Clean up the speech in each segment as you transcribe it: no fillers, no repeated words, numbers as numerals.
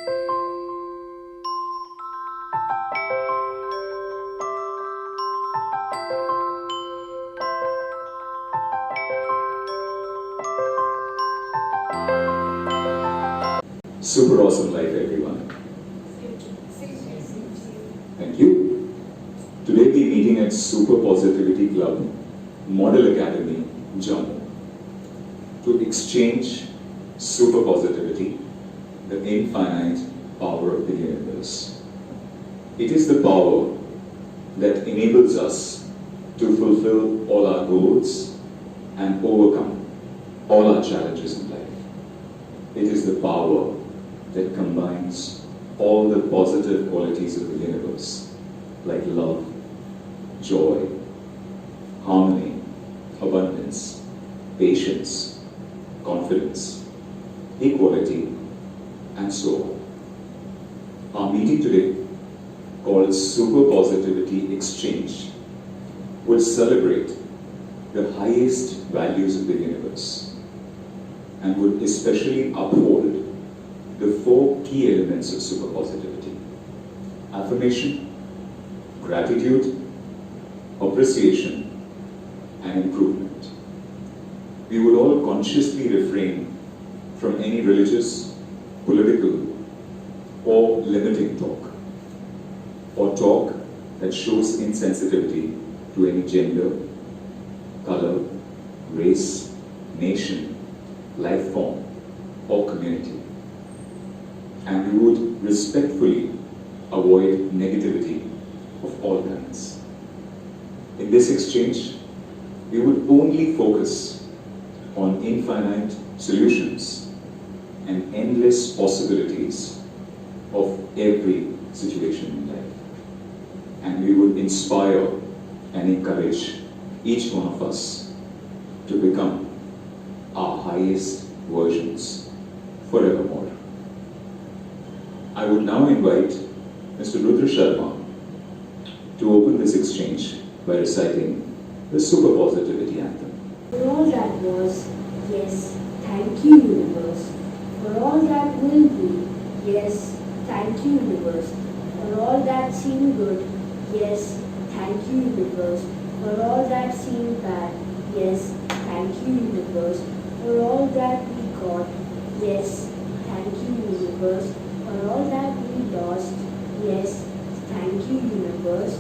Super awesome life, everyone. Thank you. Today we're meeting at Superpositivity Club, Model Academy, Jammu, to exchange superpositivity, the infinite power of the universe. It is the power that enables us to fulfill all our goals and overcome all our challenges in life. It is the power that combines all the positive qualities of the universe, like love, joy, harmony, abundance, patience, confidence, equality, and so on. Our meeting today, called Superpositivity Exchange, will celebrate the highest values of the universe and would especially uphold the 4 key elements of superpositivity: affirmation, gratitude, appreciation, and improvement. We would all consciously refrain from any religious, political, or limiting talk, or talk that shows insensitivity to any gender, color, race, nation, life form, or community. And we would respectfully avoid negativity of all kinds. In this exchange, we would only focus on infinite solutions and endless possibilities of every situation in life. And we would inspire and encourage each one of us to become our highest versions forevermore. I would now invite Mr. Rudra Sharma to open this exchange by reciting the Superpositivity Anthem. For all that was, yes, thank you, universe. For all that will be, yes, thank you, universe. For all that seemed good, yes, thank you, universe. For all that seemed bad, yes, thank you, universe. For all that we got, yes, thank you, universe. For all that we lost, yes, thank you, universe.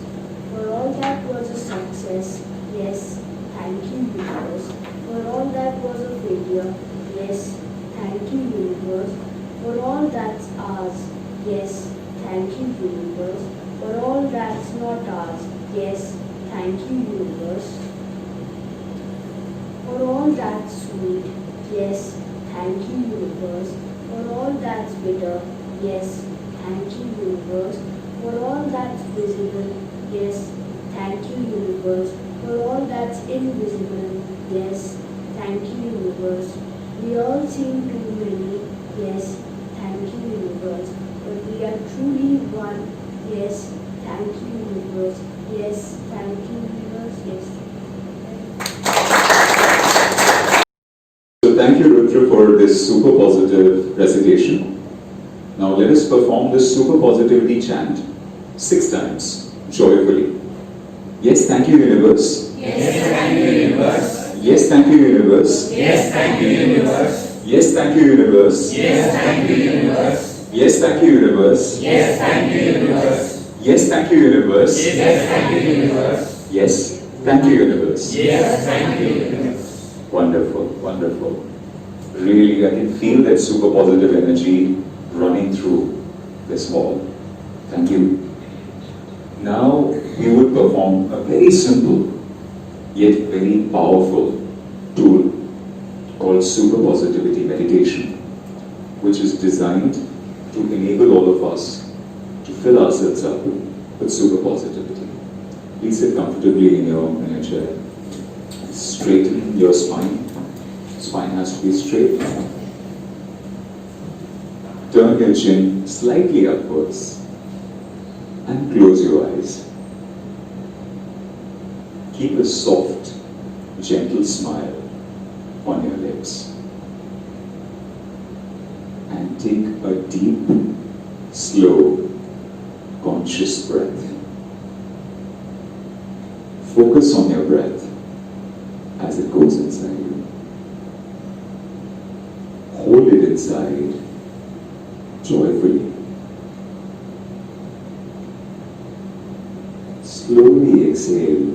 For all that was a success, yes, thank you, universe. For all that was a failure, yes, thank you, universe. For all that's ours, yes, thank you, universe. For all that's not ours, yes, thank you, universe. For all that's sweet, yes, thank you, universe. For all that's bitter, yes, thank you, universe. For all that's visible, yes, thank you, universe. For all that's invisible, yes, thank you, universe. We all seem too many, yes, thank you, universe. But we are truly one, yes, thank you, universe. Yes, thank you, universe, yes. So thank you, Rudra, for this super positive recitation. Now let us perform the Superpositivity chant 6 times, joyfully. Yes, thank you, universe. Yes, thank you, universe. Yes, thank you, universe. Yes, thank you, universe. Yes, thank you, universe. Yes, thank you, universe. Yes, thank you, universe. Yes, thank you, universe. Yes, thank you, universe. Yes, thank you, universe. Yes, thank you, universe. Yes, thank you, universe. Wonderful, wonderful. Really, I can feel that super positive energy running through this hall. Thank you. Now we would perform a very simple yet very powerful tool called Superpositivity Meditation, which is designed to enable all of us to fill ourselves up with superpositivity. Please sit comfortably in your chair. Straighten your spine. Spine has to be straight. Turn your chin slightly upwards and close your eyes. Keep a soft, gentle smile on your lips. And take a deep slow, conscious breath. Focus on your breath as it goes inside you. Hold it inside joyfully. Slowly exhale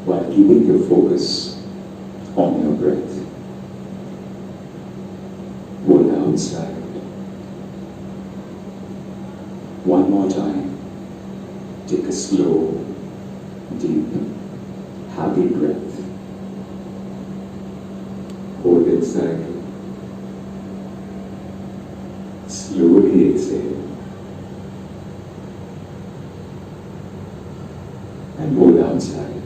while keeping your focus on your breath. Hold outside. One more time. Take a slow, deep, happy breath. Hold inside. Slowly exhale. And hold outside.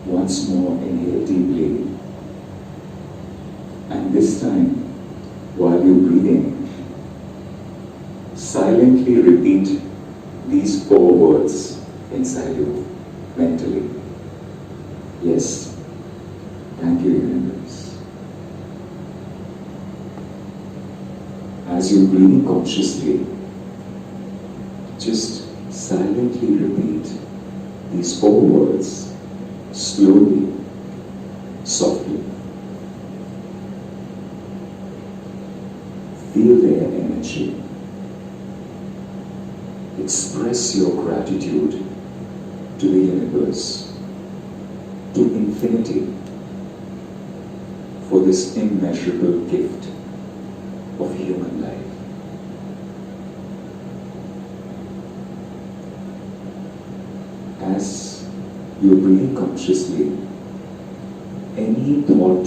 Once more, inhale deeply. And this time, while you're breathing, silently repeat these 4 words inside you mentally. Yes, thank you, universe. As you're breathing consciously, just silently repeat these 4 words slowly, softly. Feel their energy. Express your gratitude to the universe, to infinity, for this immeasurable gift of human life. As you're breathing consciously, any thought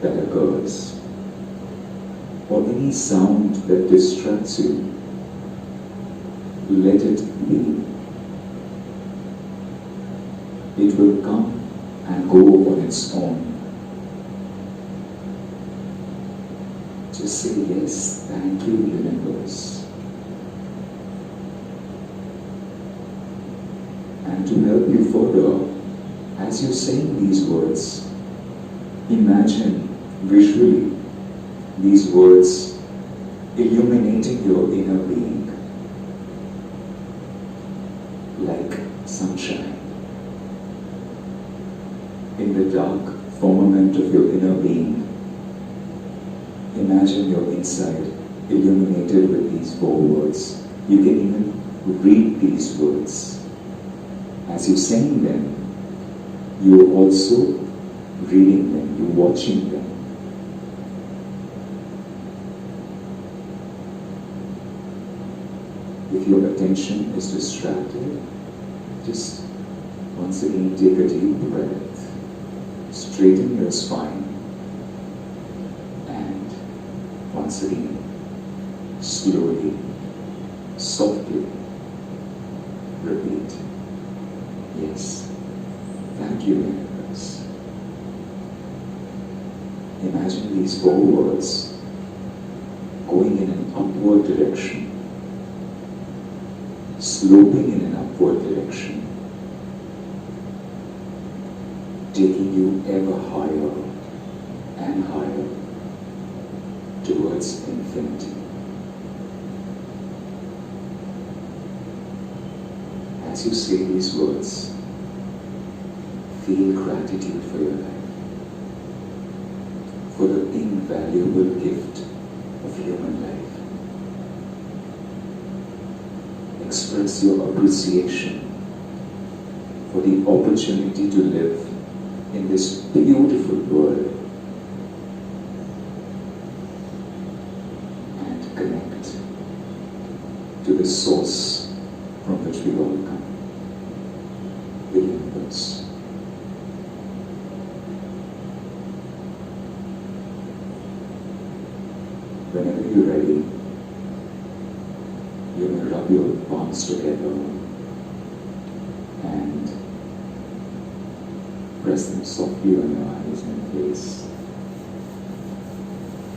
that occurs or any sound that distracts you, let it be. It will come and go on its own. Just say yes, thank you, universe. And to help you further, as you're saying these words, imagine visually these words illuminating your inner being like sunshine. In the dark firmament of your inner being, imagine your inside illuminated with these 4 words. You can even read these words. As you're saying them, you're also reading them, you're watching them. If your attention is distracted, just once again take a deep breath, straighten your spine, and once again, slowly, softly, repeat, yes, thank you, universe. Imagine these 4 words going in an upward direction, sloping in an upward direction, taking you ever higher and higher towards infinity. As you say these words, feel gratitude for your life, for the invaluable gift of human life. Express your appreciation for the opportunity to live in this beautiful world and connect to the source from which we all come, the universe. Whenever you're ready, you may rub your palms together and press them softly on your eyes and face.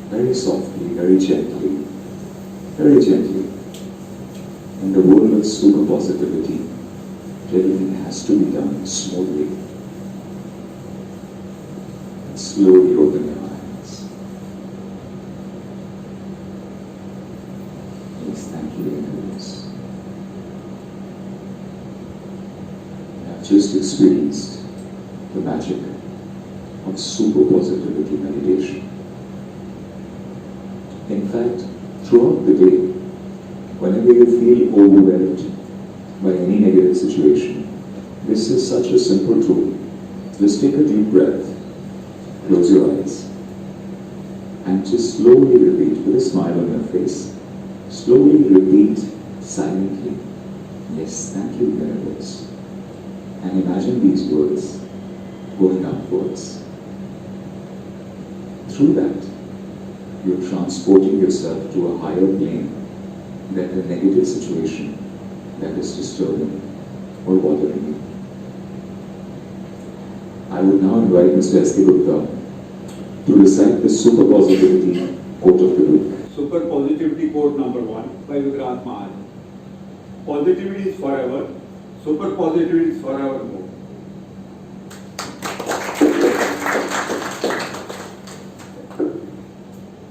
Very softly, very gently, very gently. In the world of superpositivity, everything has to be done smoothly. And slowly open your eyes. Yes, thank you, universe. I've just experienced the magic of superpositivity meditation. In fact, throughout the day, whenever you feel overwhelmed by any negative situation, this is such a simple tool. Just take a deep breath, close your eyes, and just slowly repeat with a smile on your face. Slowly repeat silently, yes, thank you, universe. And imagine these words going upwards. Through that, you're transporting yourself to a higher plane than the negative situation that is disturbing or bothering you. I would now invite Mr. S.K. Gupta to recite the Superpositivity quote of the week. Superpositivity quote number 1 by Vikrant Maharaj. Positivity is forever, superpositivity is forevermore.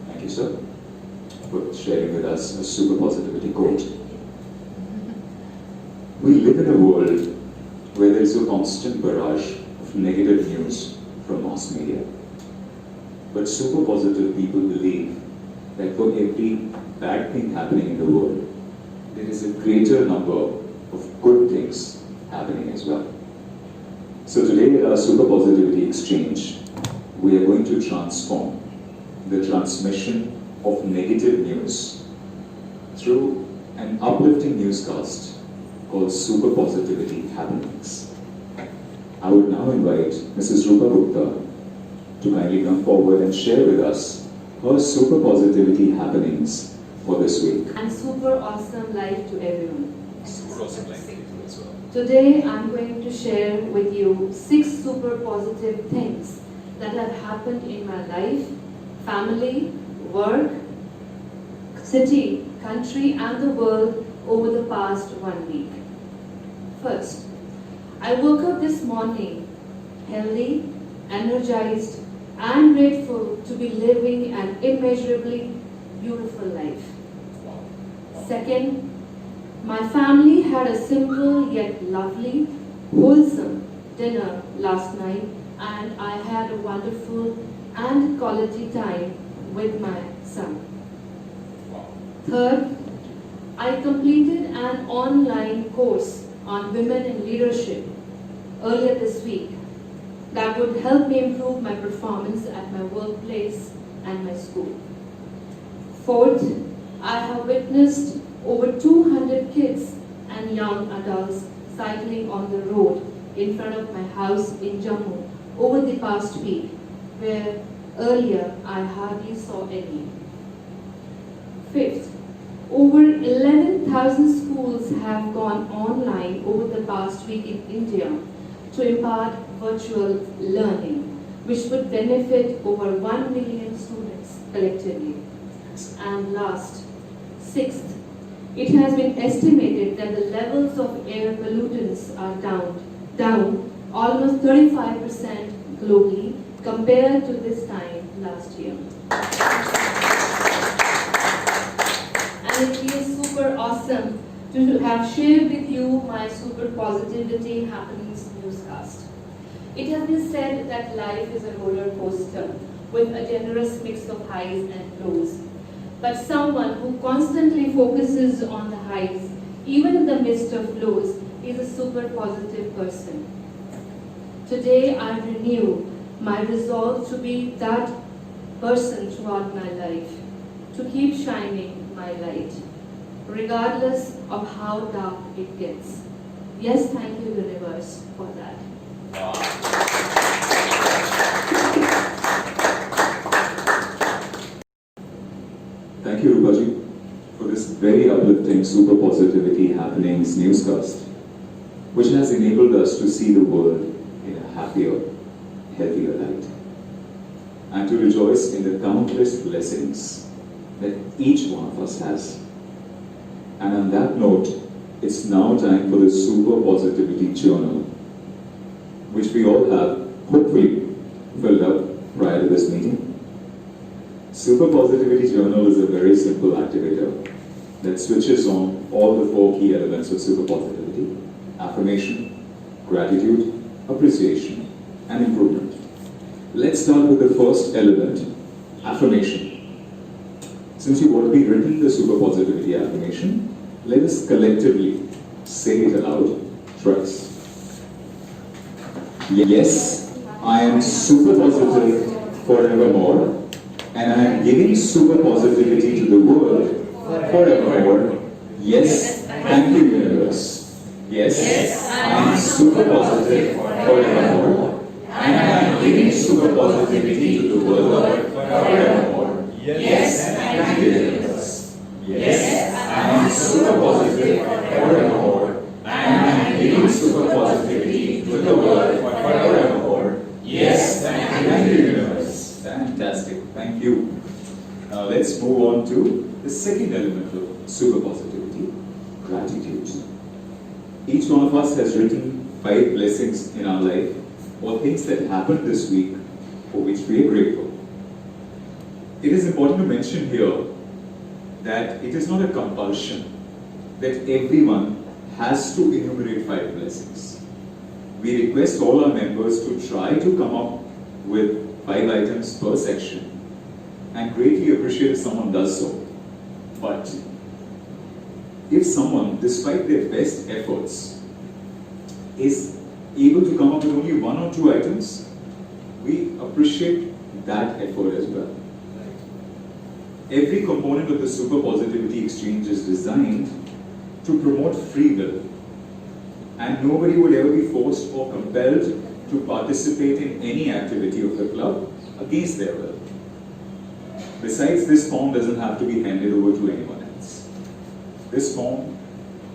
Thank you, sir, for sharing with us a Superpositivity quote. We live in a world where there is a constant barrage of negative news from mass media. But super positive people believe that for every bad thing happening in the world, there is a greater number of good things happening as well. So today at our Superpositivity Exchange, we are going to transform the transmission of negative news through an uplifting newscast called Superpositivity Happenings. I would now invite Mrs. Rupa Gupta to kindly come forward and share with us her Superpositivity Happenings for this week. And super awesome life to everyone. Super awesome life to you as well. Today I'm going to share with you 6 super positive things that have happened in my life, family, work, city, country and the world over the past 1 week. First, I woke up this morning healthy, energized and grateful to be living an immeasurably beautiful life. Second, my family had a simple yet lovely, wholesome dinner last night and I had a wonderful and quality time with my son. Third, I completed an online course on women in leadership earlier this week that would help me improve my performance at my workplace and my school. Fourth, I have witnessed over 200 kids and young adults cycling on the road in front of my house in Jammu over the past week, where earlier I hardly saw any. Fifth, over 11,000 schools have gone online over the past week in India to impart virtual learning, which would benefit over 1 million students collectively. And last, sixth, it has been estimated that the levels of air pollutants are down almost 35% globally compared to this time last year. And it feels super awesome to have shared with you my Superpositivity Happenings newscast. It has been said that life is a roller coaster with a generous mix of highs and lows. But someone who constantly focuses on the highs, even in the midst of lows, is a super positive person. Today I renew my resolve to be that person throughout my life, to keep shining my light, regardless of how dark it gets. Yes, thank you, universe, for that. Thank you, Rupaji, for this very uplifting Superpositivity Happenings newscast, which has enabled us to see the world in a happier, healthier light, and to rejoice in the countless blessings that each one of us has. And on that note, it's now time for the Superpositivity Journal, which we all have hopefully filled up prior to this meeting. Superpositivity Journal is a very simple activator that switches on all the four key elements of superpositivity: affirmation, gratitude, appreciation, and improvement. Let's start with the first element, affirmation. Since you've already written the superpositivity affirmation, let us collectively say it aloud thrice. Yes, I am super positive forevermore, and I am giving super positivity to the world forevermore. Yes, thank you, universe. Yes, I am super positive forevermore, and I am giving super positivity to the world forevermore. Yes, thank you, universe. Yes, I am super positive forevermore, and I am giving super positivity to the world forevermore. Yes, thank you, universe. Fantastic, thank you. Now let's move on to the second element of superpositivity, gratitude. Each one of us has written 5 blessings in our life or things that happened this week for which we are grateful. It is important to mention here that it is not a compulsion that everyone has to enumerate 5 blessings. We request all our members to try to come up with 5 items per section and greatly appreciate if someone does so. But if someone, despite their best efforts, is able to come up with only 1 or 2 items, we appreciate that effort as well. Every component of the Superpositivity Exchange is designed to promote free will, and nobody would ever be forced or compelled to participate in any activity of the club against their will. Besides, this form doesn't have to be handed over to anyone else. This form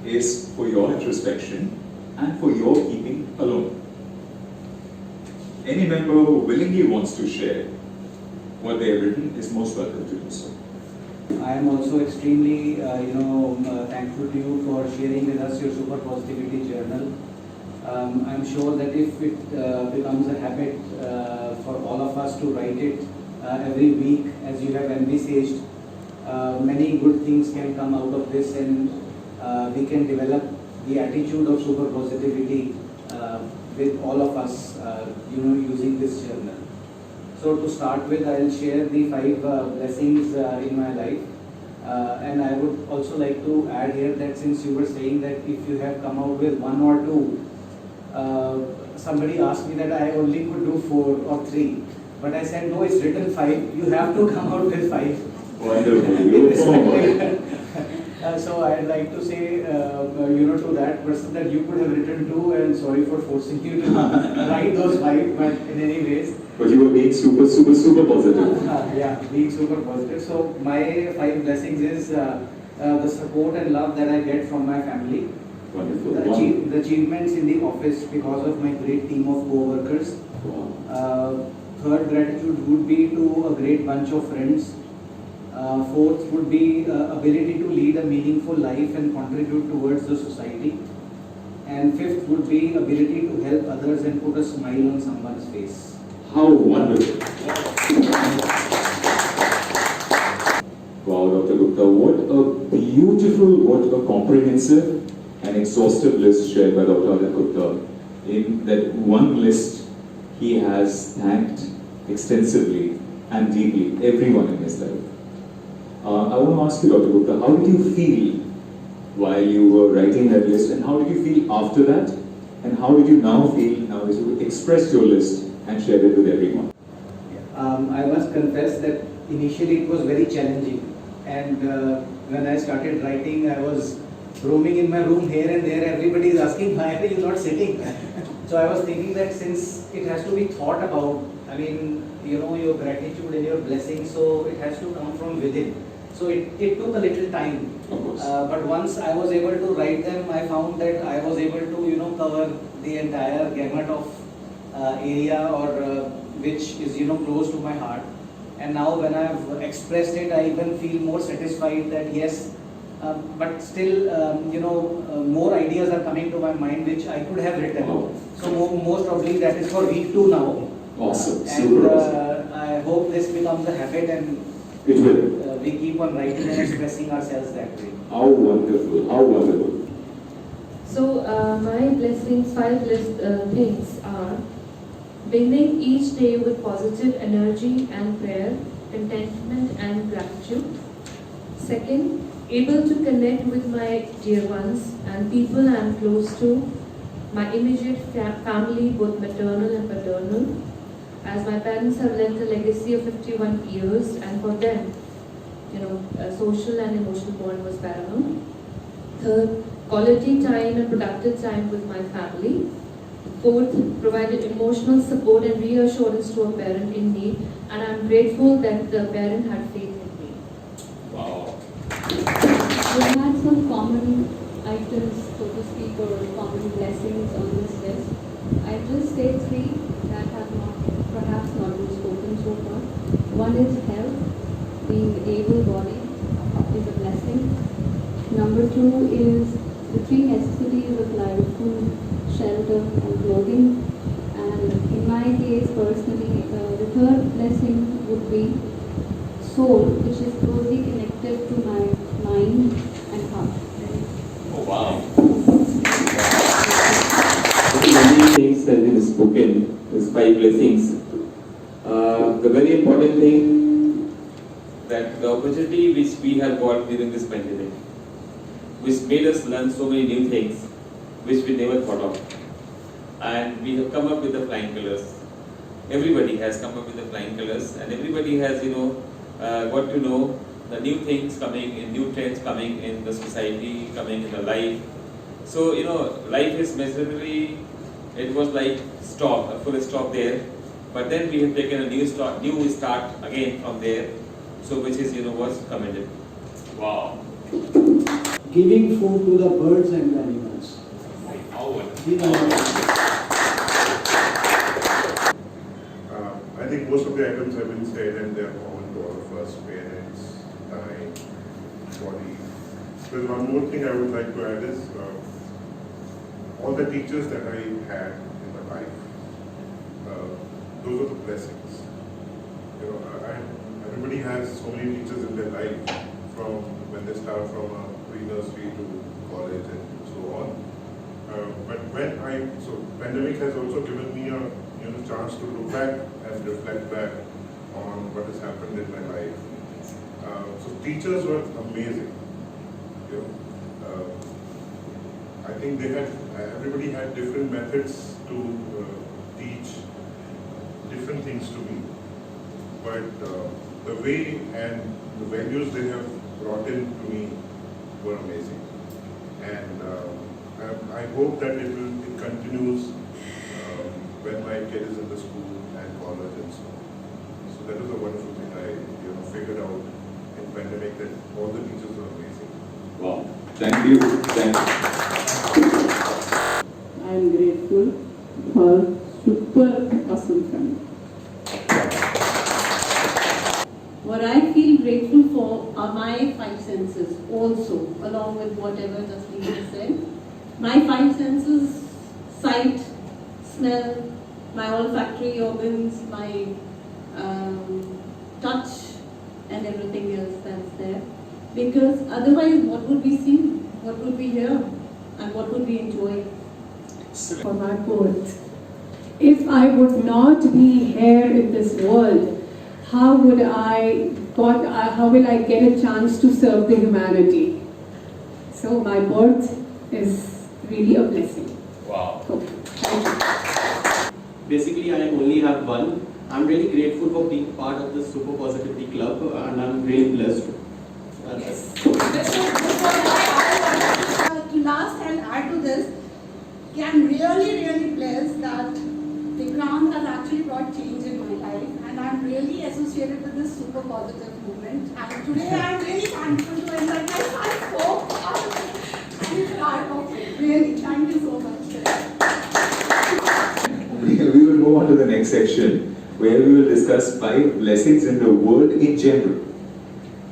is for your introspection and for your keeping alone. Any member who willingly wants to share what they have written is most welcome to do so. I am also extremely, thankful to you for sharing with us your super positivity journal. I'm sure that if it becomes a habit for all of us to write it every week, as you have envisaged, many good things can come out of this, and we can develop the attitude of super positivity with all of us, using this journal. So to start with, I will share the 5 blessings in my life. And I would also like to add here that since you were saying that if you have come out with 1 or 2, somebody asked me that I only could do 4 or 3. But I said, no, it's written 5. You have to come out with 5. Wonderful. So I'd like to say, to that person that you could have written 2, and sorry for forcing you to write those 5, but in any ways. But you were being super positive. Yeah, being super positive. So my 5 blessings is the support and love that I get from my family. Wonderful. The achievements in the office because of my great team of co-workers. Wow. Third, gratitude would be to a great bunch of friends. Fourth would be ability to lead a meaningful life and contribute towards the society. And fifth would be ability to help others and put a smile on someone's face. How wonderful. Wow, Dr. Gupta, what a beautiful, what a comprehensive and exhaustive list shared by Dr. Gupta. In that one list, he has thanked extensively and deeply everyone in his life. I want to ask you, Dr. Gupta, how did you feel while you were writing that list, and how did you feel after that, and how did you now feel now that you expressed your list and shared it with everyone? I must confess that initially it was very challenging, and when I started writing, I was roaming in my room here and there. Everybody is asking, why are you not sitting? So I was thinking that since it has to be thought about, I mean, your gratitude and your blessing, so it has to come from within. So it took a little time. Of course. But once I was able to write them, I found that I was able to, cover the entire gamut of area or which is, close to my heart. And now when I've expressed it, I even feel more satisfied that yes, but still, more ideas are coming to my mind which I could have written. Wow. So most probably that is for week 2 now. Awesome. And Super awesome. I hope this becomes a habit, and It will. We keep on writing and expressing ourselves that way. How wonderful, how wonderful. So, my blessings, 5 things are: beginning each day with positive energy and prayer, contentment and gratitude. Second, able to connect with my dear ones and people I am close to, my immediate family, both maternal and paternal, as my parents have left a legacy of 51 years, and for them, a social and emotional bond was paramount. Third, quality time and productive time with my family. Fourth, provided emotional support and reassurance to a parent in need, and I'm grateful that the parent had faith in me. Wow. We had some common items, so to speak, or common blessings on this list. I just say 3 that have perhaps not been spoken so far. One is health, being able-bodied is a blessing. Number 2 is the 3 necessities of life: food, shelter, and clothing. And in my case, personally, the third blessing would be soul, which is closely connected to my mind and heart. Oh, wow. Many things have been spoken, these 5 blessings. The very important thing that the opportunity which we have got during this pandemic, which made us learn so many new things which we never thought of. And we have come up with the flying colors. Everybody has come up with the flying colors, and everybody has, got to know the new things coming in, new trends coming in the society, coming in the life. So, life is measurably, it was like stop, a full stop there. But then we have taken a new start again from there. So, which is, was commended. Wow. Giving food to the birds and animals. How wonderful. These are I think most of the items have been said and they are common to all of us: parents, time, body. There's one more thing I would like to add is all the teachers that I had in my life. Those are the blessings. Everybody has so many teachers in their life, from when they start from pre-nursery to college and so on. But pandemic has also given me a chance to look back and reflect back on what has happened in my life. So teachers were amazing. I think everybody had different methods to teach different things to me. But the way and the values they have brought in to me were amazing. And I hope that it continues when my kid is in the school and college and so on. So that is a wonderful thing I figured out in pandemic, that all the teachers are amazing. Wow. Thank you. Thank you. I am grateful for super awesome family. What I feel grateful for are my 5 senses also, along with whatever Jasleen has said. My 5 senses: sight, smell, my olfactory organs, my touch, and everything else that's there. Because otherwise, what would we see? What would we hear? And what would we enjoy? For my birth. If I would not be here in this world, how will I get a chance to serve the humanity? So my birth is really a blessing. Wow. Okay. Thank you. Basically, I only have one. I'm really grateful for being part of the Superpositivity Club, and I'm really blessed. Yes. To last and add to this, I'm really blessed that the ground has actually brought change in my life, and I'm really associated with this super positive movement. And today I'm really thankful to it that my son spoke and it's part of it. Really, thank you so much. We will move on to the next section, where we will discuss 5 blessings in the world in general,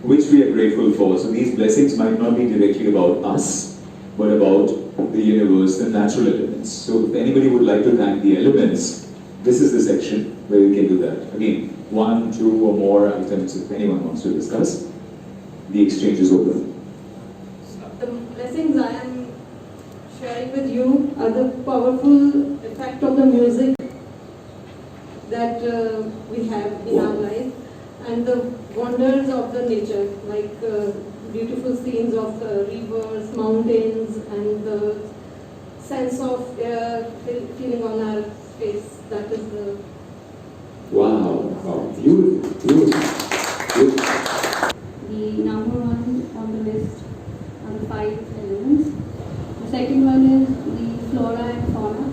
which we are grateful for. So these blessings might not be directly about us, but about the universe, the natural elements. So if anybody would like to thank the elements, this is the section where we can do that. Again, 1, 2 or more items if anyone wants to discuss. The exchange is open. The blessings I am sharing with you are the powerful effect of the music that we have in our life, and the wonders of the nature, like beautiful scenes of rivers, mountains, and the sense of feeling on our face. That is the... Wow, wow. Beautiful, beautiful, beautiful. The number one on the list are the 5 elements. The second one is the flora and fauna.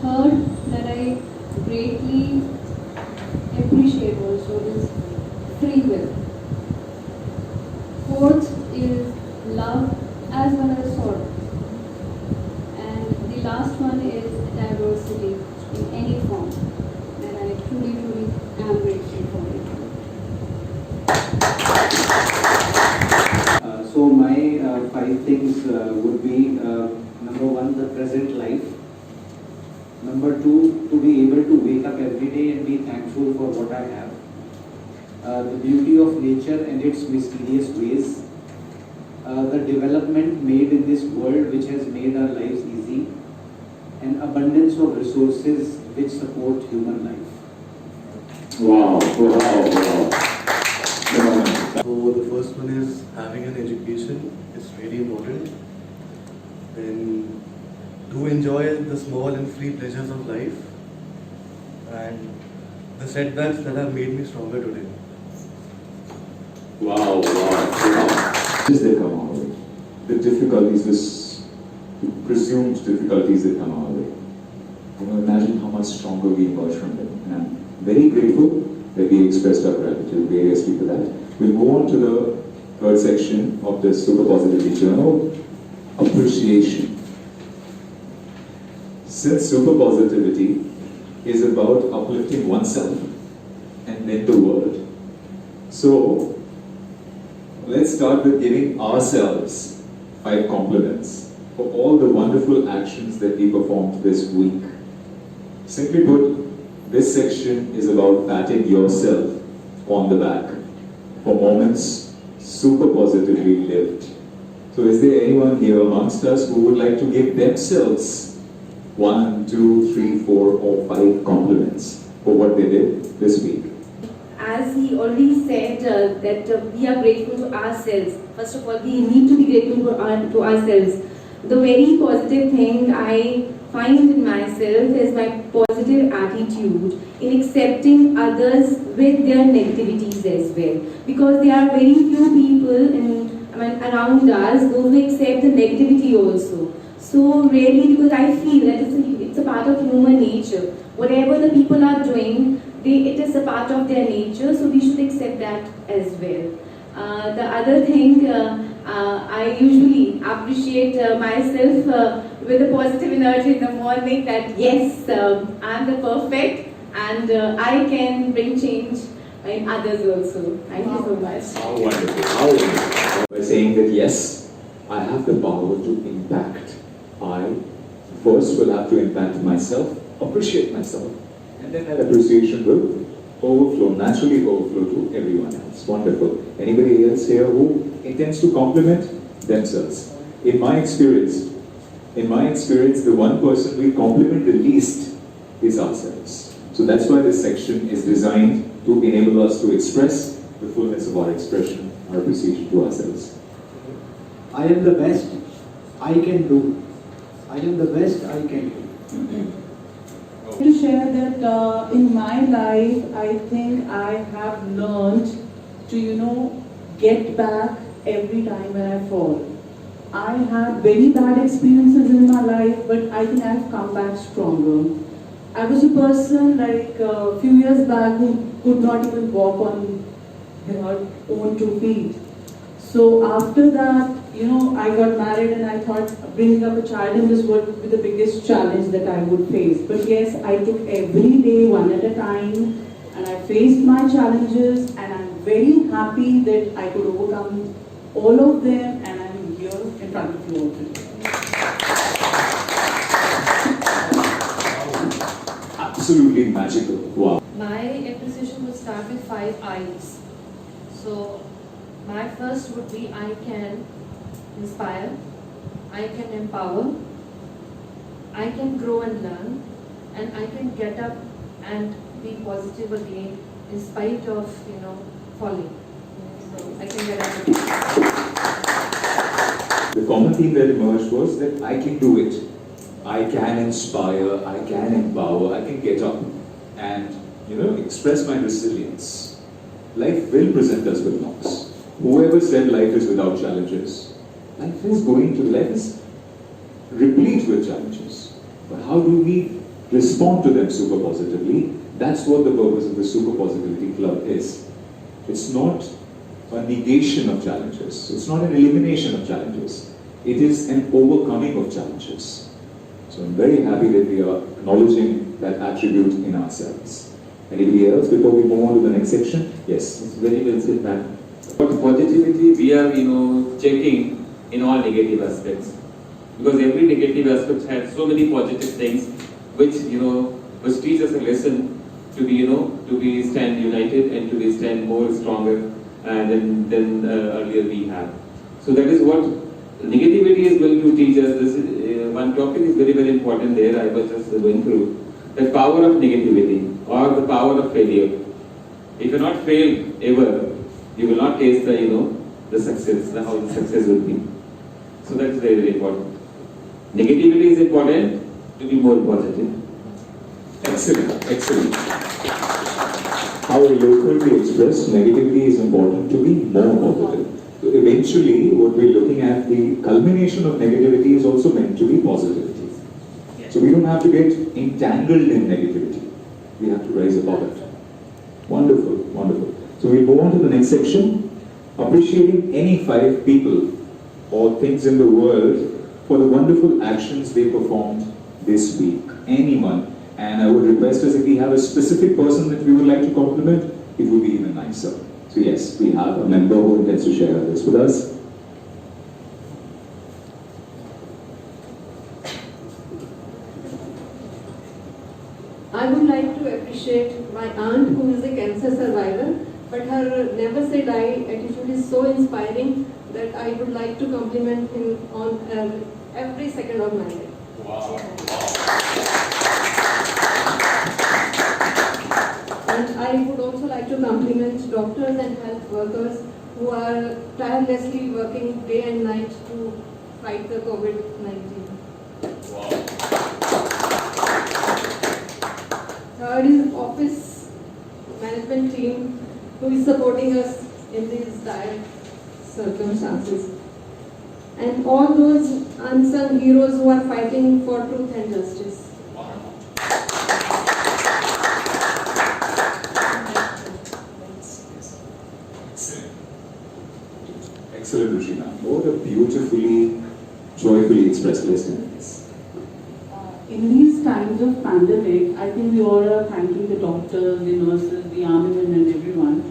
Third, that I greatly appreciate also is free will. Fourth is love as well as sorrow. And the last one is diversity in any form. And I truly, truly am grateful for it. So my 5 things would be, number 1, the present life. Number 2, to be able to wake up every day and be thankful for what I have. The beauty of nature and its mysterious ways. The development made in this world which has made our lives easy. And abundance of resources which support human life. Wow, wow, wow. So the first one is having an education is really important. Then do enjoy the small and free pleasures of life, and the setbacks that have made me stronger today. Wow, wow, wow. Just they come our way. The difficulties, the presumed difficulties that come our way. You know, imagine how much stronger we emerge from them. And I'm very grateful that we expressed our gratitude variously for that. We'll move on to the third section of the Superpositivity Journal, appreciation. Since Superpositivity is about uplifting oneself and then the world, so let's start with giving ourselves 5 compliments for all the wonderful actions that we performed this week. Simply put, this section is about patting yourself on the back for moments super positively lived. So is there anyone here amongst us who would like to give themselves 1, 2, 3, 4 or 5 compliments for what they did this week? As he already said that we are grateful to ourselves. First of all, we need to be grateful to ourselves. The very positive thing I find in myself is my positive attitude in accepting others with their negativities as well. Because there are very few people around us who accept the negativity also. So really, because I feel that it's a part of human nature. Whatever the people are doing, it is a part of their nature, so we should accept that as well. The other thing, I usually appreciate myself with a positive energy in the morning that yes, I'm the perfect and I can bring change in others also. Thank you so much. How wonderful, how wonderful. By saying that yes, I have the power to impact. I first will have to impact myself, appreciate myself, and then that appreciation will overflow, naturally overflow to everyone else. Wonderful. Anybody else here who intends to compliment themselves? In my experience, the one person we compliment the least is ourselves. So that's why this section is designed to enable us to express the fullness of our expression, our appreciation to ourselves. I am the best I can do. I am the best I can do. To share that in my life, I think I have learned to, get back every time when I fall. I had very bad experiences in my life, but I think I've come back stronger. I was a person like a few years back who could not even walk on her own 2 feet. So after that, I got married and I thought bringing up a child in this world would be the biggest challenge that I would face. But yes, I took every day one at a time and I faced my challenges and I'm very happy that I could overcome all of them and I'm here in front of you all today. absolutely magical. Wow. My appreciation would start with 5 I's. So, my first would be I can inspire, I can empower, I can grow and learn, and I can get up and be positive again in spite of, falling. So, I can get up again. The common theme that emerged was that I can do it. I can inspire, I can empower, I can get up and, express my resilience. Life will present us with knocks. Whoever said life is without challenges, life is replete with challenges. But how do we respond to them super positively? That's what the purpose of the Superpositivity Club is. It's not a negation of challenges. It's not an elimination of challenges. It is an overcoming of challenges. So I'm very happy that we are acknowledging that attribute in ourselves. Anybody else before we move on to the next section? Yes. It's very well said, ma'am. But positivity, we are, checking in all negative aspects. Because every negative aspect has so many positive things which, which teach us a lesson to be, to be stand united and to be stand more stronger than earlier we have. So that is what negativity is going to teach us. This is, one topic is very, very important there. I was just going through the power of negativity or the power of failure. If you not fail ever, you will not taste the the success, how the success will be. So that is very, very important. Negativity is important to be more positive. Excellent, excellent. How eloquently expressed, negativity is important to be more positive. So eventually, what we're looking at, the culmination of negativity is also meant to be positivity. So we don't have to get entangled in negativity. We have to rise above it. Wonderful, wonderful. So we'll move on to the next section. Appreciating any 5 people or things in the world for the wonderful actions they performed this week. Anyone. And I would request us if we have a specific person that we would like to compliment, it would be even nicer. So yes, we have a member who intends to share this with us. I would like to appreciate my aunt who is a cancer survivor, but her never say die attitude is so inspiring that I would like to compliment him on every second of my life. Wow. And I would also like to compliment doctors and health workers who are tirelessly working day and night to fight the COVID-19. Wow. Third is office management team who is supporting us in these dire circumstances. And all those unsung heroes who are fighting for truth and justice. Excellent, Rushina. What a beautifully, joyfully expressed lesson. In these times of pandemic, I think we all are thanking the doctors, the nurses, the army men and everyone.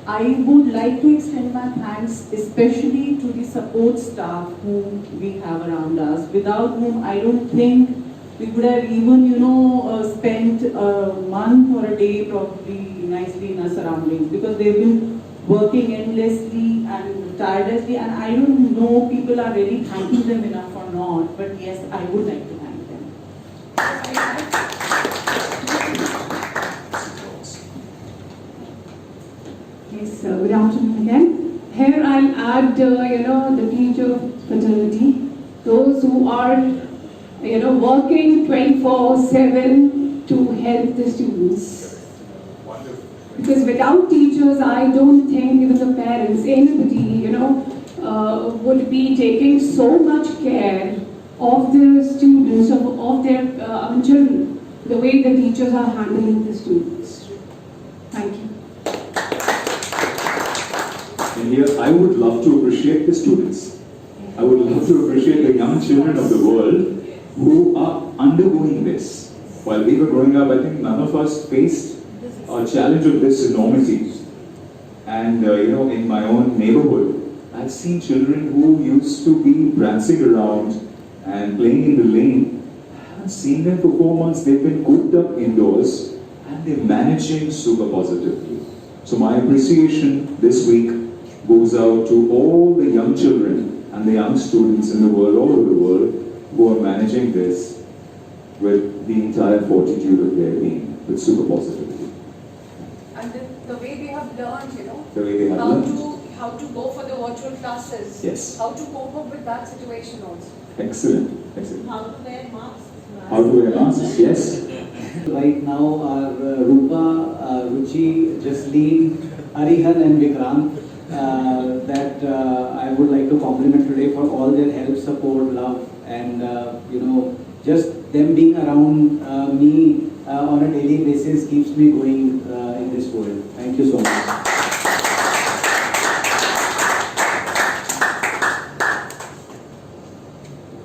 I would like to extend my thanks especially to the support staff whom we have around us, without whom I don't think we would have even, spent a month or a day probably nicely in our surroundings, because they've been working endlessly and tirelessly, and I don't know people are really thanking them enough or not, but yes, I would like to thank them. Yes, good afternoon again. Here I'll add, the teacher of fraternity, those who are, working 24/7 to help the students. Because without teachers, I don't think even the parents, anybody, would be taking so much care of the students, of their children, the way the teachers are handling the students. Thank you. And here, I would love to appreciate the students. I would love to appreciate the young children of the world who are undergoing this. While we were growing up, I think none of us faced a challenge of this enormity. And, in my own neighborhood, I've seen children who used to be prancing around and playing in the lane I've seen them for 4 months. They've been cooped up indoors and they're managing super positively. So my appreciation this week goes out to all the young children and the young students in the world, all over the world, who are managing this with the entire fortitude of their being, with super positivity. And the way they have learned, The way they have learned. how to go for the virtual classes. Yes. How to cope up with that situation also. Excellent, excellent. How to wear masks. How to wear masks, yes. Right now, our Rupa, Ruchi, Jasleen, Arihan and Vikrant, that I would like to compliment today for all their help, support, love, and just them being around me on a daily basis keeps me going in this world. Thank you so much.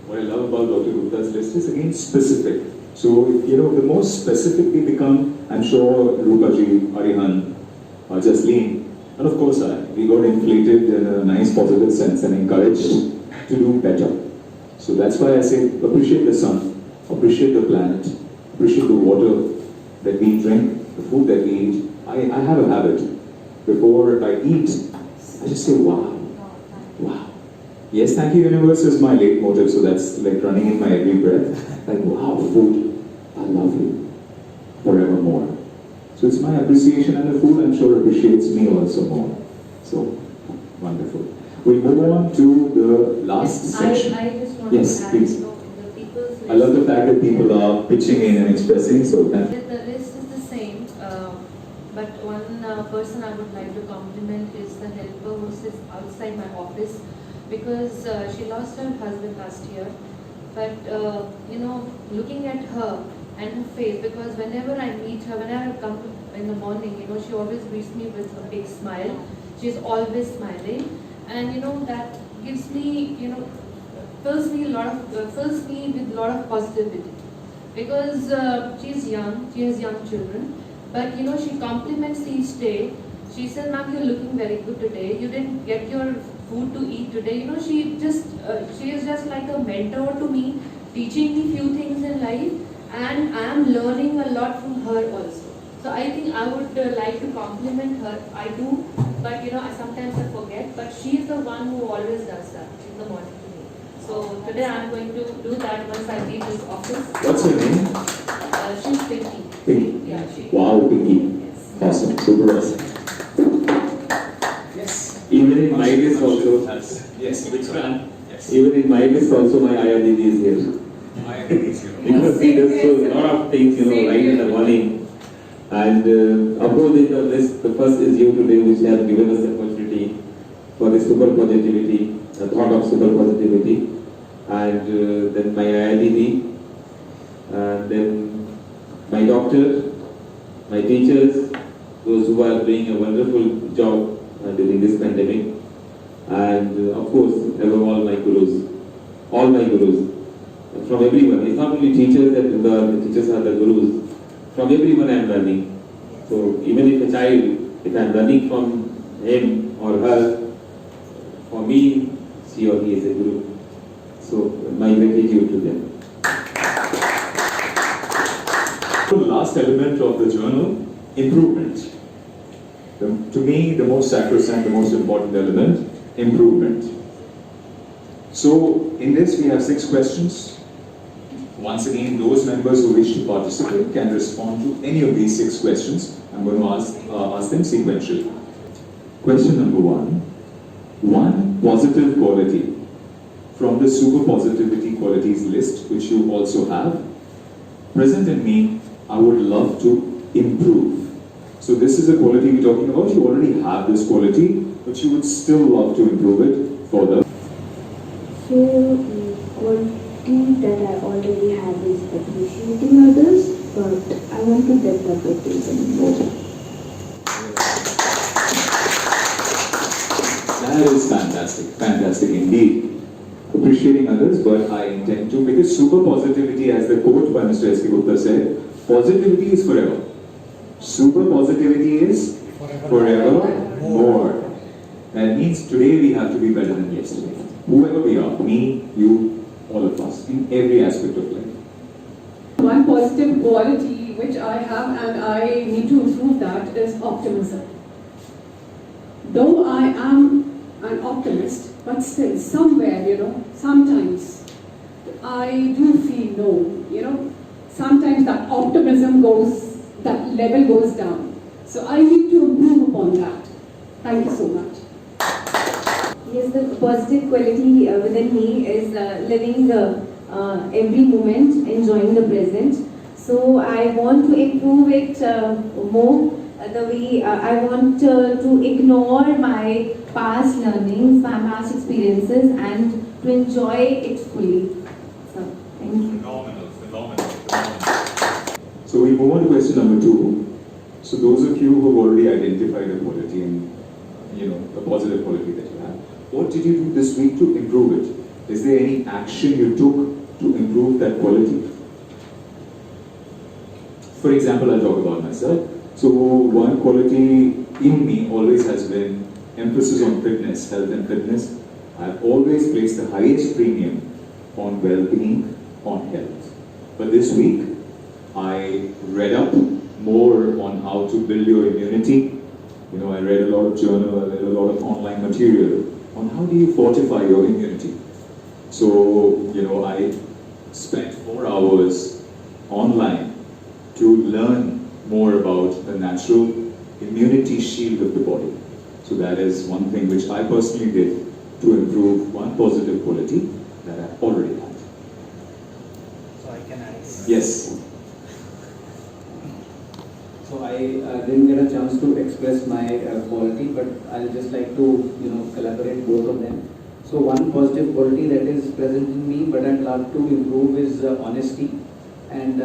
What I love about Dr. Gupta's list is again specific. So, the more specific we become, I'm sure Rupaji, Arihan, Jasleen, and of course we got inflated in a nice positive sense and encouraged to do better. So that's why I say appreciate the sun, appreciate the planet, appreciate the water that we drink, the food that we eat. I have a habit. Before I eat, I just say, wow, wow. Yes, thank you universe is my leitmotif, so that's like running in my every breath. Like, wow, food, I love you forevermore. So it's my appreciation, and the food I'm sure appreciates me also more. So, wonderful. We'll move on to the last section. I just want yes, to add, please. the people's list. I love the fact that people are pitching in and expressing, so thank you. The list is the same, but one person I would like to compliment is the helper who sits outside my office, because she lost her husband last year. But looking at her and her face, because whenever I meet her, whenever I come in the morning, she always greets me with a big smile. She's always smiling, and that gives me, fills me with a lot of positivity, because she's young, she has young children, but she compliments each day. She says, "Ma'am, you're looking very good today. You didn't get your food to eat today." She is just like a mentor to me, teaching me few things in life, and I am learning a lot from her also. So I think I would like to compliment her. I do, but I sometimes forget. But she is the one who always does that in the morning to me. So today I am going to do that once I leave this office. What's her name? She's Pinky. Pinky. Yeah, she. Wow, Pinky. Yes. Awesome, super awesome. Yes. Even in my list also. Yes, which one? Yes. Even in my list also, my Aya Didi is here. Aya Didi is here. Because he does so lot of things, right in the morning. And of course, in the list, the first is you today, which has given us the opportunity for the super positivity, the thought of super positivity. And then my Aya Didi, and then my doctor, my teachers, those who are doing a wonderful job during this pandemic, and of course, above all, my gurus, from everyone. It's not only teachers that the teachers are the gurus. From everyone I am learning. So even if a child, if I am learning from him or her, for me, she or he is a guru. So my gratitude to them. The last element of the journal, improvement. To me, the most sacrosanct, the most important element, improvement. So in this we have 6 questions. Once again, those members who wish to participate can respond to any of these 6 questions. I'm going to ask them sequentially. Question number 1. One positive quality from the super positivity qualities list, which you also have. Present in me, I would love to improve. So this is a quality we're talking about. You already have this quality, but you would still love to improve it further. So, quality that I already have is appreciating others, but I want to develop it even more. That is fantastic, fantastic indeed. Appreciating others, but I intend to, because super positivity, as the quote by Mr. S.K. Gupta said, positivity is forever. Super positivity is forever more. That means today we have to be better than yesterday. Whoever we are, me, you, all of us, in every aspect of life. One positive quality which I have and I need to improve that is optimism. Though I am an optimist, but still somewhere, sometimes I do feel low, sometimes that optimism that level goes down. So I need to improve upon that. Thank you so much. Yes, the positive quality within me is living the every moment, enjoying the present. So I want to improve it more. The way I want to ignore my past learnings, my past experiences, and to enjoy it fully. So, thank you. Phenomenal. So we move on to question number 2. So those of you who have already identified a quality and a positive quality that you have, what did you do this week to improve it? Is there any action you took to improve that quality? For example, I'll talk about myself. So one quality in me always has been emphasis on fitness, health and fitness. I've always placed the highest premium on well-being, on health. But this week, I read up more on how to build your immunity. I read a lot of journal, I read a lot of online material on how do you fortify your immunity. So, I spent 4 hours online to learn more about the natural immunity shield of the body. So that is one thing which I personally did to improve one positive quality that I already had. So I can add. Yes. So I didn't get a chance to express my quality, but I'll just like to collaborate both of them. So one positive quality that is present in me, but I'd love to improve is honesty. And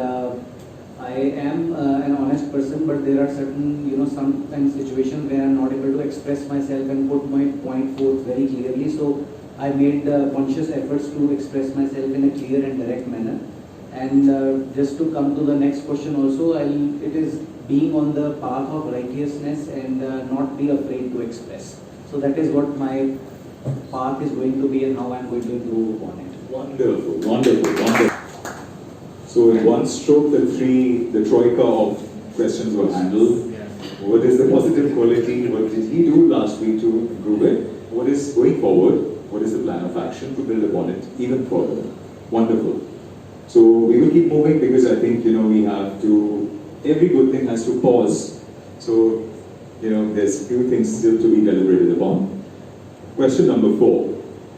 I am an honest person, but there are certain sometimes situations where I'm not able to express myself and put my point forth very clearly. So I made conscious efforts to express myself in a clear and direct manner. And just to come to the next question also, it is being on the path of righteousness and not be afraid to express. So that is what my path is going to be and how I'm going to improve upon it. Wonderful, wonderful, wonderful. So in one stroke, the troika of questions were handled. What is the positive quality? What did he do last week to improve it? What is going forward? What is the plan of action to build upon it even further? Wonderful. So we will keep moving because I think, we have to, every good thing has to pause. So, there's a few things still to be deliberated upon. Question number 4.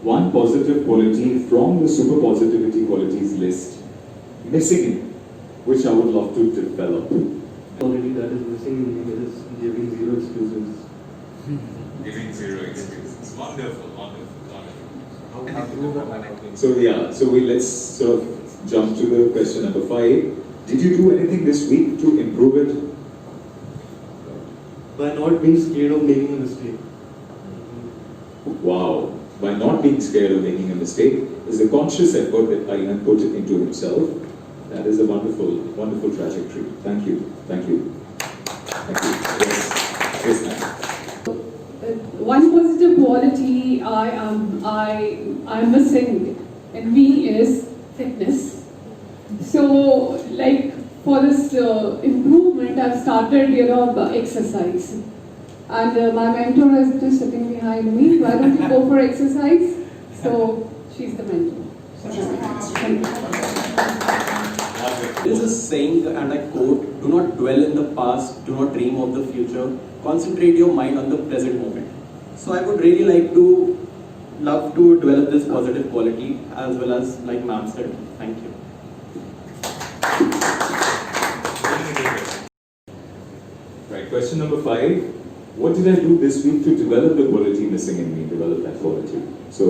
One positive quality from the Superpositivity qualities list, missing in, which I would love to develop. Already that is missing in me is giving zero excuses. Giving zero excuses. Wonderful, wonderful, wonderful. How to do that? So let's sort of jump to the question number 5. Did you do anything this week to improve it? By not being scared of making a mistake. Wow. By not being scared of making a mistake is a conscious effort that Ayman put into himself. That is a wonderful, wonderful trajectory. Thank you. Thank you. Thank you. Yes. Yes, ma'am. One positive quality I'm missing in me is fitness. So, for this improvement, I've started, exercise. And my mentor is just sitting behind me. Why don't you go for exercise? So, she's the mentor. Thank you. There is a saying, and I quote, "Do not dwell in the past, do not dream of the future, concentrate your mind on the present moment." So I would really love to develop this positive quality as well as like ma'am said. Thank you. Right, question number 5. What did I do this week to develop the quality missing in me, develop that quality? So,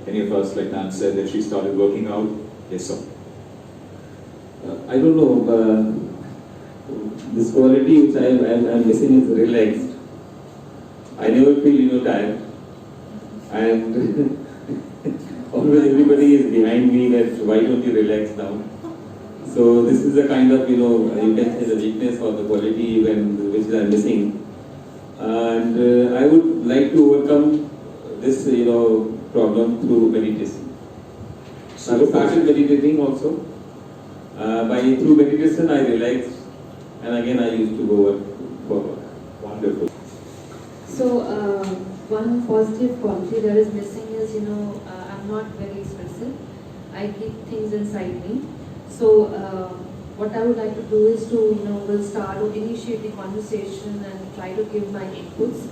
any of us, like Nan said, that she started working out? Yes, sir. I don't know, this quality which I'm missing is relaxed. I never feel, tired. And always everybody is behind me that why don't you relax now? So this is a kind of, you can say the weakness or the quality even which I'm missing. And I would like to overcome this, problem through meditation. So I started meditating also. Through meditation I relax, and again I used to go for work. Wonderful. So, one positive quality that is missing is, I'm not very expressive. I keep things inside me. So, what I would like to do is to, will start or initiate the conversation and try to give my inputs.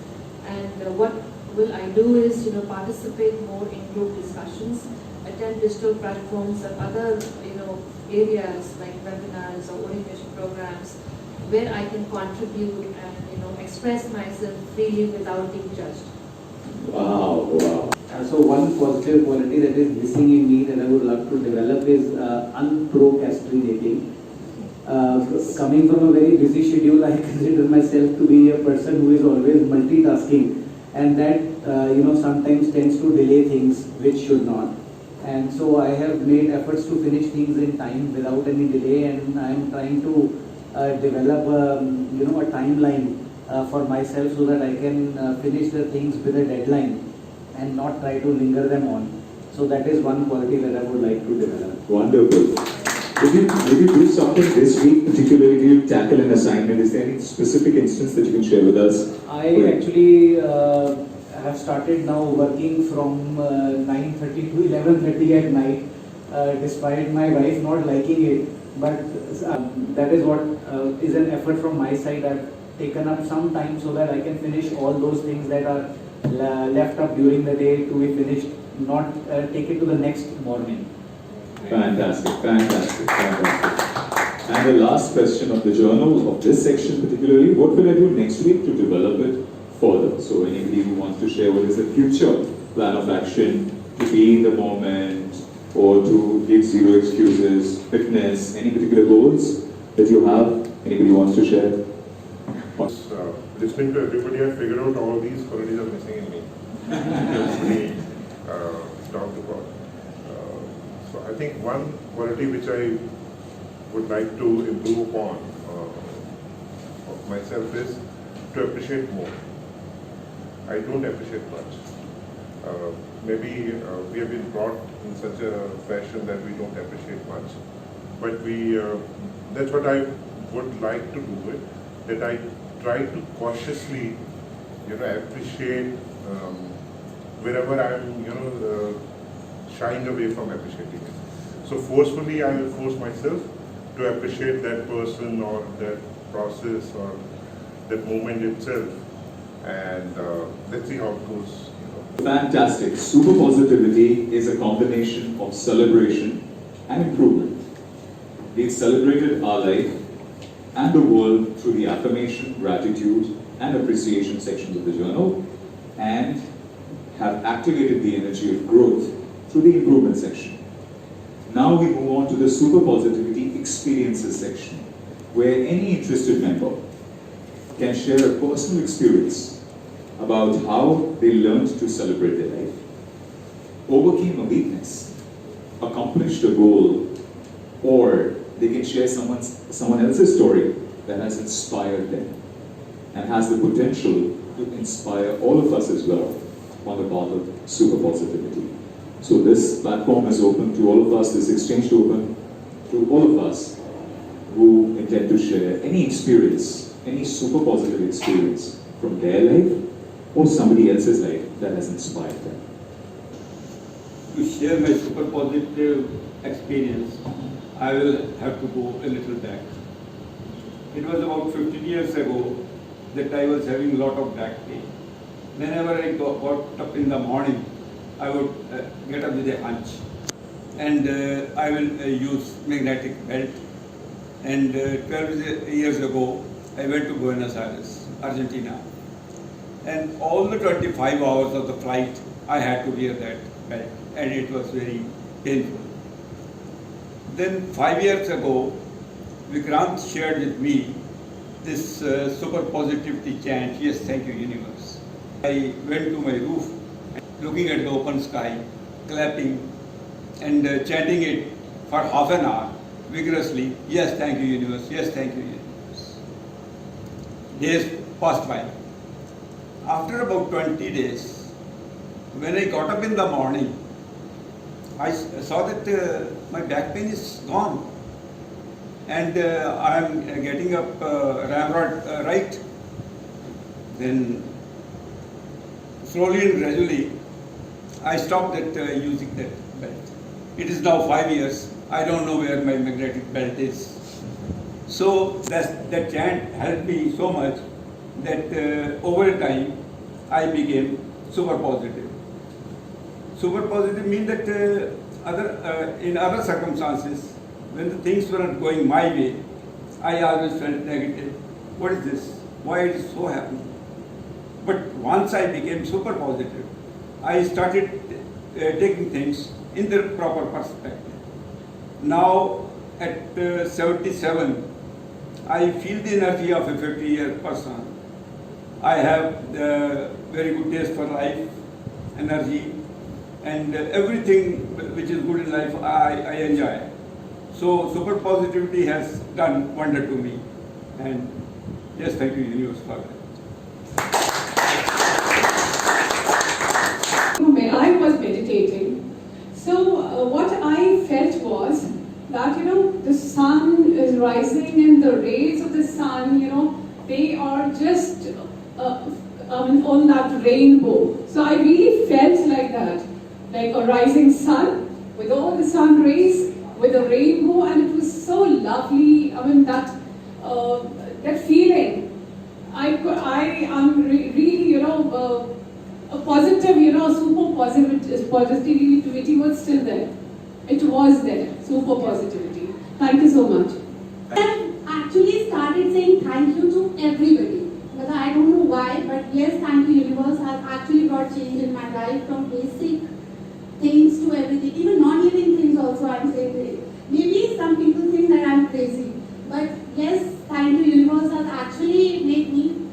And what will I do is, participate more in group discussions, attend digital platforms and other, areas like webinars or orientation programs where I can contribute and, express myself freely without being judged. Wow, wow. So one positive quality that is missing in me that I would love to develop is unprocrastinating. Coming from a very busy schedule, I consider myself to be a person who is always multitasking, and that sometimes tends to delay things which should not. And so I have made efforts to finish things in time without any delay, and I am trying to develop a timeline for myself so that I can finish the things with a deadline and not try to linger them on. So that is one quality that I would like to develop. Wonderful. Did you do something this week, particularly did you tackle an assignment? Is there any specific instance that you can share with us? I actually have started now working from 9:30 to 11:30 at night, despite my wife not liking it. But that is what is an effort from my side. I've taken up some time so that I can finish all those things that are left up during the day to be finished, not take it to the next morning. Fantastic, fantastic, fantastic. And the last question of the journal, of this section particularly, what will I do next week to develop it further? So anybody who wants to share what is the future plan of action to be in the moment or to give zero excuses, fitness, any particular goals that you have, anybody wants to share? Listening to everybody, I figured out all these qualities are missing in me. Just me talked about. So I think one quality which I would like to improve upon of myself is to appreciate more. I don't appreciate much. Maybe we have been brought in such a fashion that we don't appreciate much. But that's what I would like to do it, that I try to cautiously, appreciate wherever I'm, shying away from appreciating it. So forcefully, I will force myself to appreciate that person or that process or that moment itself, and let's see how it goes. Fantastic. Superpositivity is a combination of celebration and improvement. We've celebrated our life and the world through the affirmation, gratitude, and appreciation sections of the journal, and have activated the energy of growth through the improvement section. Now we move on to the Superpositivity Experiences section, where any interested member can share a personal experience about how they learned to celebrate their life, overcame a weakness, accomplished a goal, or they can share someone else's story that has inspired them and has the potential to inspire all of us as well on the path of superpositivity. So this platform is open to all of us, this exchange is open to all of us who intend to share any experience, any super positive experience from their life or somebody else's life that has inspired them. To share my super positive experience, I will have to go a little back. It was about 15 years ago that I was having a lot of back pain. Whenever I got up in the morning, I would get up with a hunch, and I will use magnetic belt. And 12 years ago, I went to Buenos Aires, Argentina. And all the 25 hours of the flight, I had to wear that belt, and it was very painful. Then 5 years ago, Vikrant shared with me this Superpositivity chant, yes, thank you, universe. I went to my roof, looking at the open sky, clapping and chanting it for half an hour vigorously, yes, thank you, universe, yes, thank you, universe. Days passed by. After about 20 days, when I got up in the morning, I saw that my back pain is gone. and I'm getting up ramrod right, then slowly and gradually I stopped using that belt. It is now 5 years. I don't know where my magnetic belt is. So that chant helped me so much that over time I became super positive. Super positive means that in other circumstances, when the things were not going my way, I always felt negative. What is this? Why it is so happening? But once I became super positive, I started taking things in the proper perspective. Now at 77, I feel the energy of a 50-year person. I have the very good taste for life, energy, and everything which is good in life I enjoy. So super positivity has done wonder to me. And yes, thank you universe for that. When I was meditating, so what I felt was that, the sun is rising and the rays of the sun, they are just on that rainbow. So I really felt like that, like a rising sun with all the sun rays, with a rainbow, and it was so lovely. That feeling. I am really, a positive, super positivity was still there. It was there, super positivity. Thank you so much. I've actually started saying thank you to everybody. But I don't know why, but yes, thank you universe has actually brought change in my life, from basic things to everything, even non-living things also I'm saying. Maybe some people think that I'm crazy, but yes, thank you universe has actually made me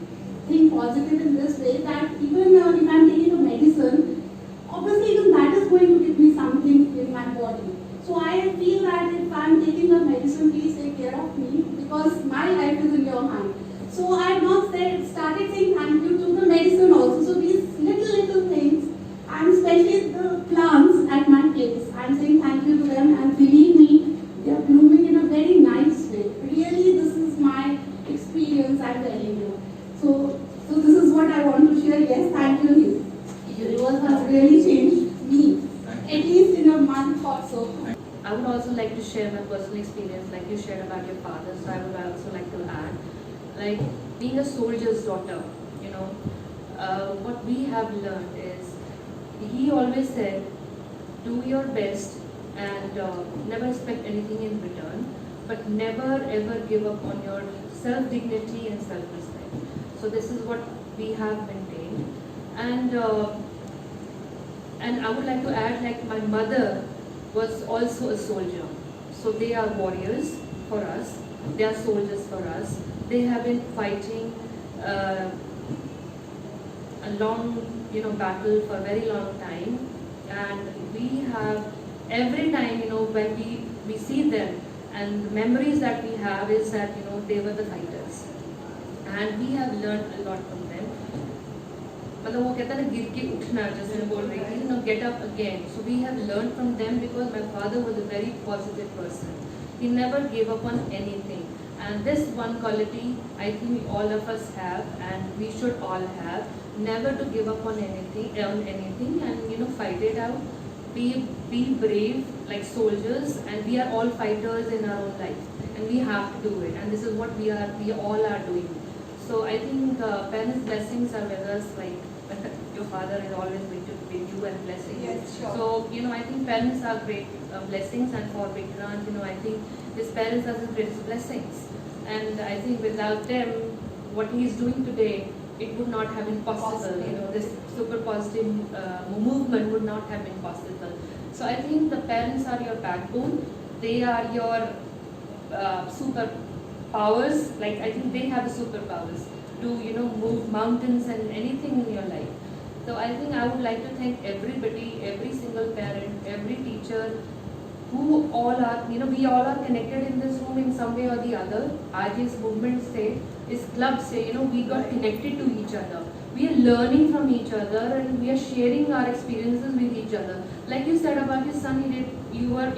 think positive in this way, that even if I'm taking a medicine, obviously even that is going to give me something in my body. So I feel that if I'm taking a medicine, please take care of me, because my life is in your hand. So I have not started saying thank you to the medicine also. So these little things, and especially the plants at my place, I'm saying thank you to them, and believe me, they are blooming in a very nice way. Really, this is my experience I'm telling you. So this is what I want to share. Yes, thank you. Universe has really changed me, at least in a month or so. I would also like to share my personal experience, like you shared about your father. So I would also like to add, like being a soldier's daughter, what we have learned is, he always said, do your best and never expect anything in return, but never ever give up on your self-dignity and self-respect. So this is what we have maintained. And I would like to add, like my mother was also a soldier. So they are warriors for us, they are soldiers for us. They have been fighting a long battle for a very long time, and we have every time when we see them, and the memories that we have is that they were the fighters, and we have learned a lot from them. मतलब वो कहता है ना गिर के उठना, जैसे मैं बोल रही थी, get up again. So we have learned from them, because my father was a very positive person. He never gave up on anything. And this one quality I think all of us have, and we should all have, never to give up on anything, and fight it out. Be brave like soldiers, and we are all fighters in our own life, and we have to do it. And this is what we all are doing. So I think parents' blessings are with us, like your father is always going to give you and blessing. Yes, sure. So I think parents are great blessings, and for Vikrant, I think his parents are his greatest blessings. And I think without them, what he is doing today, it would not have been possible. This super positive movement would not have been possible. So I think the parents are your backbone. They are your superpowers. Like I think they have the superpowers to move mountains and anything in your life. So I think I would like to thank everybody, every single parent, every teacher, who all are, we all are connected in this room in some way or the other. RJ's movement say, his club say, we got connected to each other. We are learning from each other, and we are sharing our experiences with each other. Like you said about your son, you were,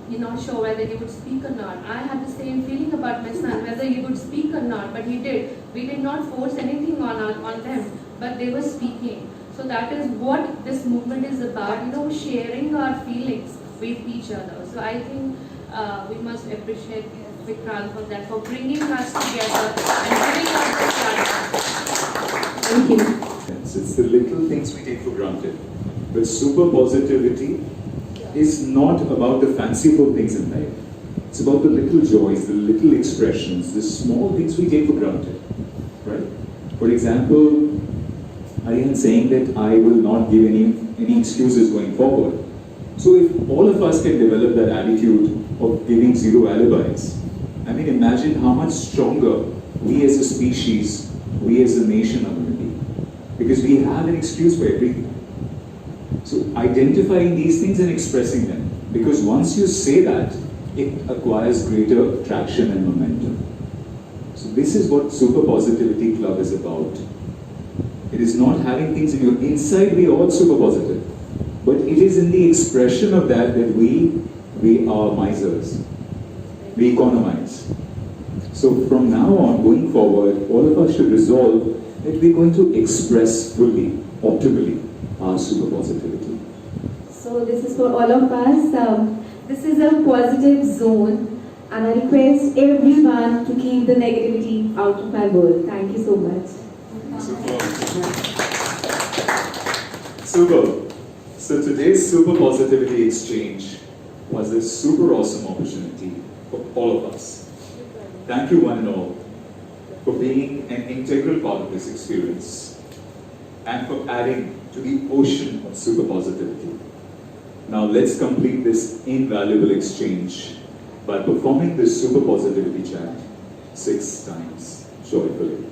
you're not sure whether he would speak or not. I had the same feeling about my son, whether he would speak or not, but he did. We did not force anything on them, but they were speaking. So that is what this movement is about, sharing our feelings with each other. So I think we must appreciate Vikrant for that, for bringing us together and giving us this platform. Thank you. It's the little things we take for granted. But super positivity is not about the fanciful things in life. It's about the little joys, the little expressions, the small things we take for granted. Right? For example, Arihan saying that I will not give any excuses going forward. So if all of us can develop that attitude of giving zero alibis, I mean, imagine how much stronger we as a species, we as a nation are going to be. Because we have an excuse for everything. So identifying these things and expressing them. Because once you say that, it acquires greater traction and momentum. So this is what Superpositivity Club is about. It is not having things in your inside, we are all super positive. But it is in the expression of that we are misers. We economize. So from now on, going forward, all of us should resolve that we're going to express fully, optimally, our super positivity. So this is for all of us. This is a positive zone, and I request everyone to keep the negativity out of my world. Thank you so much. Super. So today's Superpositivity Exchange was a super awesome opportunity for all of us. Thank you one and all for being an integral part of this experience and for adding to the ocean of superpositivity. Now let's complete this invaluable exchange by performing this Superpositivity chant 6 times joyfully.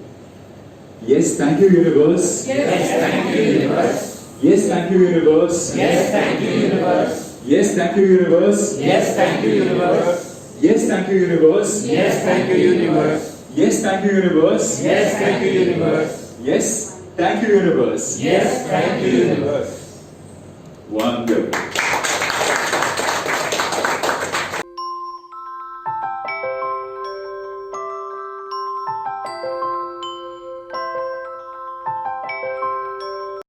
Yes, thank you, universe. Yes, thank you, universe. Yes, thank you, universe. Yes, thank you, universe. Yes, thank you, universe. Yes, thank you, universe. Yes, thank you, universe. Yes, thank you, universe. Yes, thank you, universe. Yes, thank you, universe. Yes, thank you, universe. Yes, thank you, universe. Wonderful.